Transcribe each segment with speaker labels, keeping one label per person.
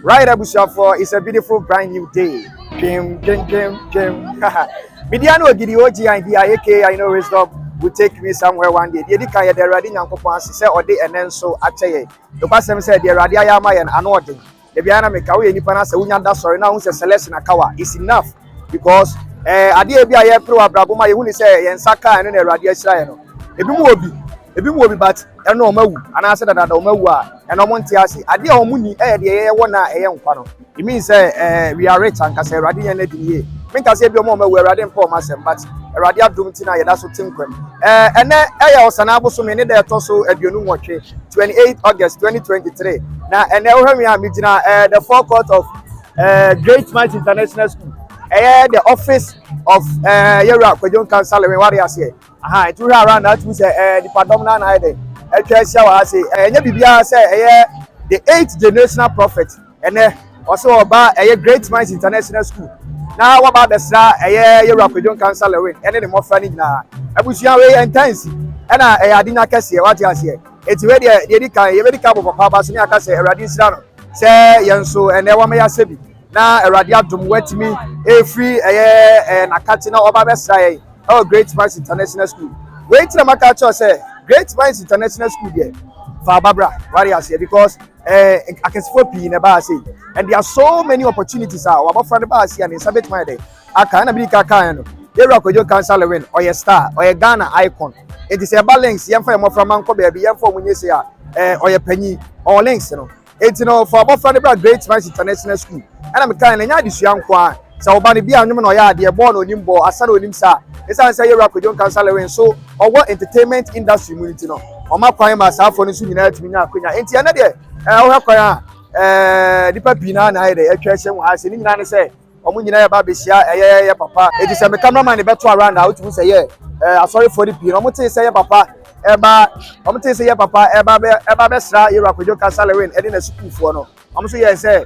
Speaker 1: Right, Abushafo, it's a beautiful brand new day. Kim. Midiano Gidioji and the IAK, I know wisdom will take me somewhere one day. The Edika, the Radin and Copas, said, or day and then so actually. The person said, the Radiayama and Anording. The Biana Mekawi and Nipanas, Unyanda, sorry, now who's a Celestin Akawa is enough because Adia Bia Pro Abrabuma, you will say, and Saka and then a Radia Shrino. Ebi mo bi but eno omawu ana say that omawu a eno mo ntiase ade a omuni de wona nkwa no it means we are rich and kase erade yen na diye me kase bi omawu erade mpa omasem but erade adum ti na yeda so tinkwam ene osana aboso me ne da etoso aduonu nwotwe 28 August 2023 na ene wo hwemi a me gina the forecourt of GreatMinds International School the office of Kwadwo Nkansah wari ase it will around that we say the predominant hide enya bibia say the 8th generational prophet and also about GreatMinds International School now what about the star Kwadwo Nkansah and the more funny na abusia we intense and adina kese what you say it's where the kan you medical papa ba so ni aka say eradi sira no say yenso and wa me ya sebi na eradi adum watimi free nakati na oba be sra GreatMinds International School. Wait till Makacho say GreatMinds International School there for Barbara. What you say because I can see in a bar say and there are so many opportunities our friend bar see and in Sabbath my day. I can't be kakano. You rock with your Nkansah win or your star or your Ghana icon. It is a balance yam for from Manko baby yam for when you say or your penny or links you know. It's for our friend bar GreatMinds International School. And I'm kind of this young kwa. So bani bia no ya de born onimbo asana onimsa esa say Kwadwo Nkansah lewen so owo entertainment industry community no o ma kwan ma safo no so nyina atumi nya akonya enti ene de o ha kwan dipa pina na ide atwa hye wo ase ni nyina ne say omo nyina ya ba behia ye papa edi say me cameraman ne beto around out to say ye sorry for the pina omo te say ye papa omo te say ye papa eba be sra Kwadwo Nkansah lewen edi na school fo no omo so ye say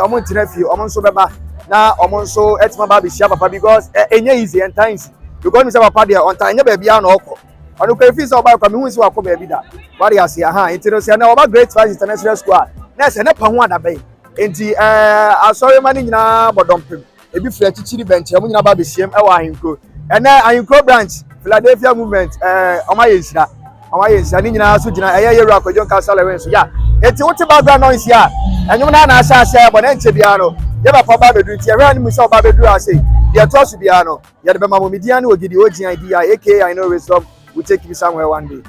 Speaker 1: omo ntina fi omo so beba na omonso etima ba bishia papa because enye easy and times because me say papa there on time nya ba bia na okọ onu ko fi say oba kwa me hu si wakọ ba bi da wari ase aha enti no say na oba GreatMinds International School na say na pa hu adabe enti asori mani nyina bodompem ebi fira chichiri bench emu nyina ba bishiem e wa ahinkro ena ahinkro branch Philadelphia movement oma yesira ni nyina so gina Kwadwo Nkansah lewen so ya enti wote background noise ya enyum na asa bo na nche bia no yeba papa bedu ti ehwe ani musa oba bedu ase ye to so bia no ye de be mamo media na ogidi oji idea aka I know wisdom will take you somewhere one day.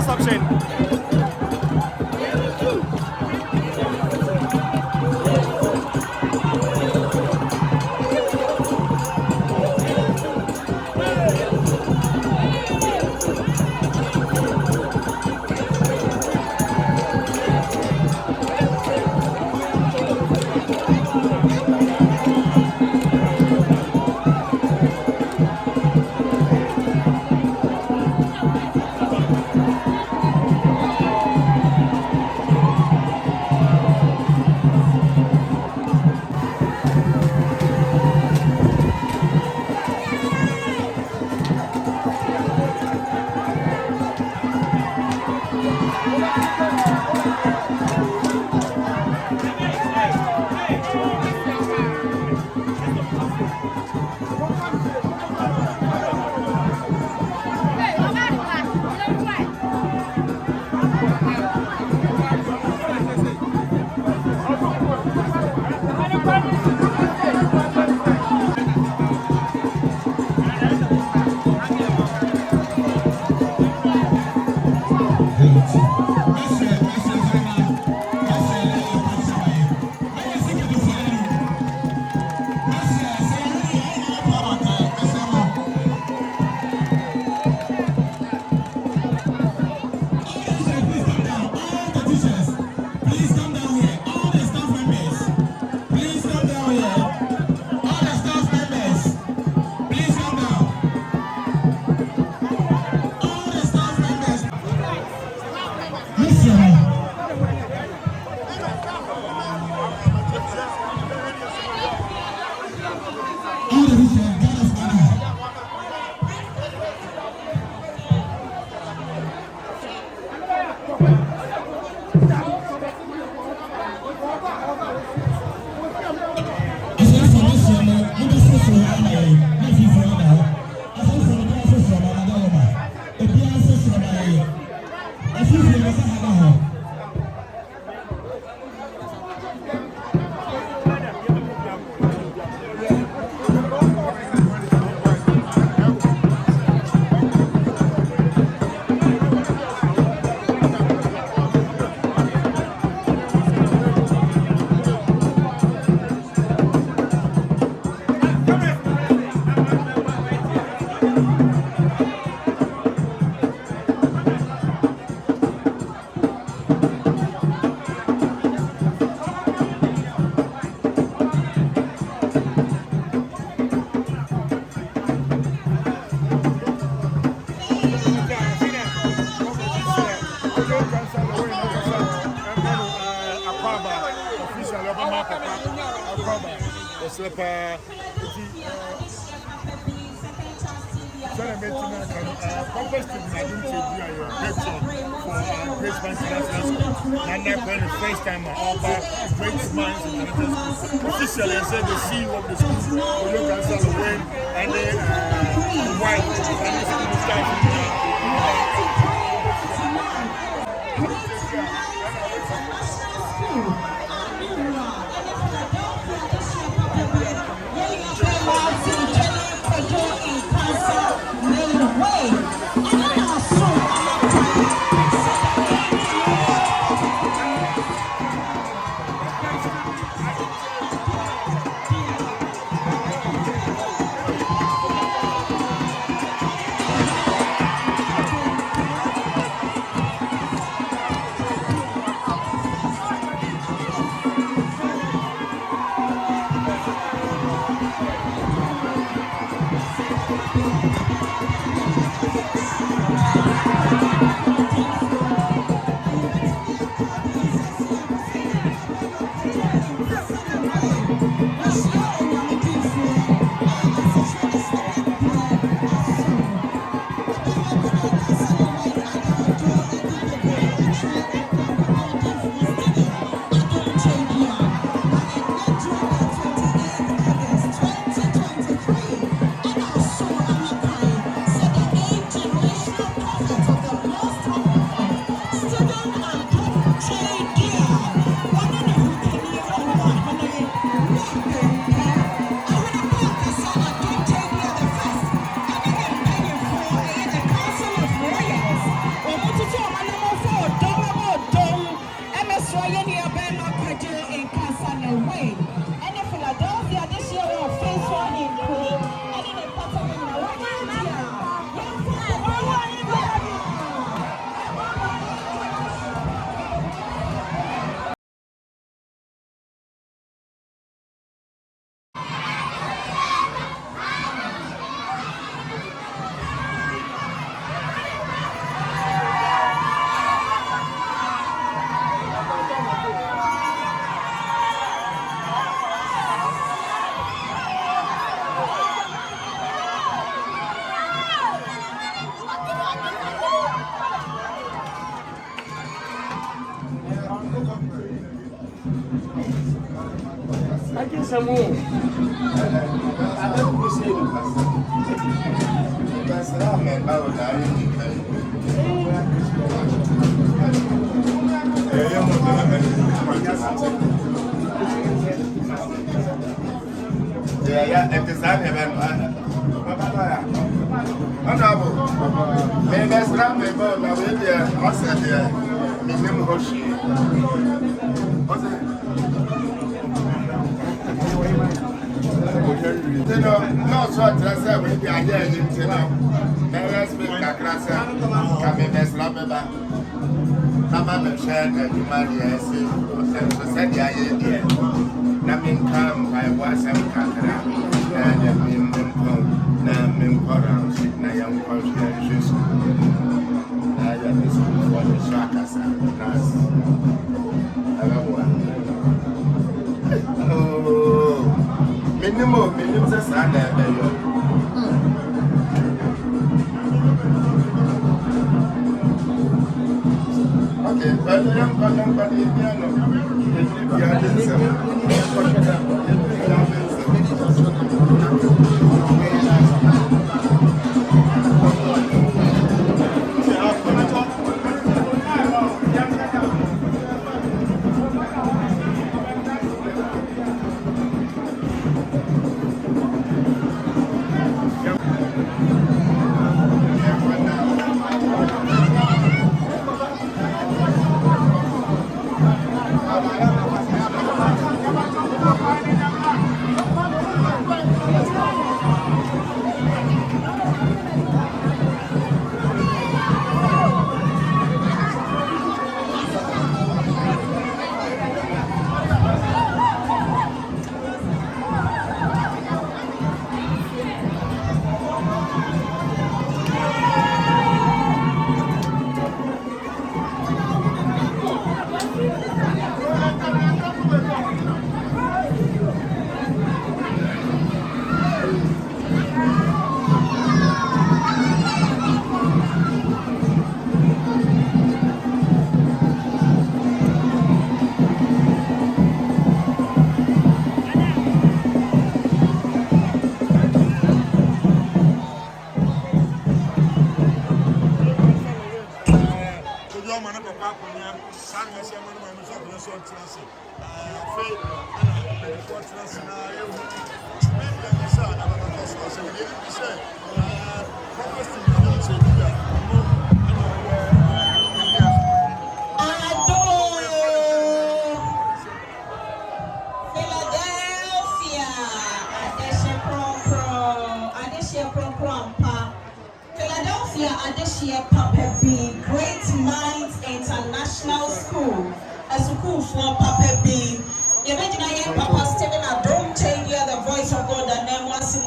Speaker 2: next option.
Speaker 3: First time all back, GreatMinds and officially I said the CEO of the school, Kwadwo Nkansah win, and then white, and this is the start.
Speaker 2: Yeah, at the same time, honorable, maybe that's not my boat. Now, we're there. I said, there, minimum Hoshi. What's it? You know, no, so I said, we are here, you know. Let's make a class. Come in, let's love it. Come on, and share the humanity. I see, said, yeah, yeah. Nothing come by what's a cancer, and a memorams, na young conscientious. I am this for the shakas and nas. Oh, minimum, Sunday. Okay, but I am calling for the piano.
Speaker 4: Philadelphia Papa B, GreatMinds International School, a school for Papa B. You imagine I am Papa Stephen Adom Kyei Duah, the voice of God, and then once you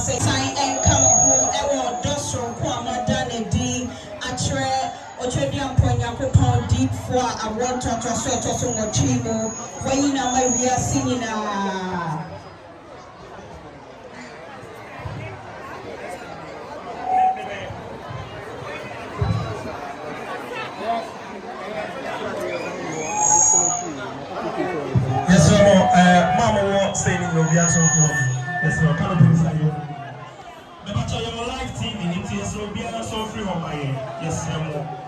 Speaker 4: say, sign and come home, ever Dostro, Kwamadan, D, Atre, Otredian Poinyakopo, deep for a water to a sort of Mochimo, when you know we are singing.
Speaker 5: Yes, Mama won't say anything. You'll be answering for me. Yes, sir. Can't be inside you. The matter of your live TV, it is so be answered free on my yes, sir.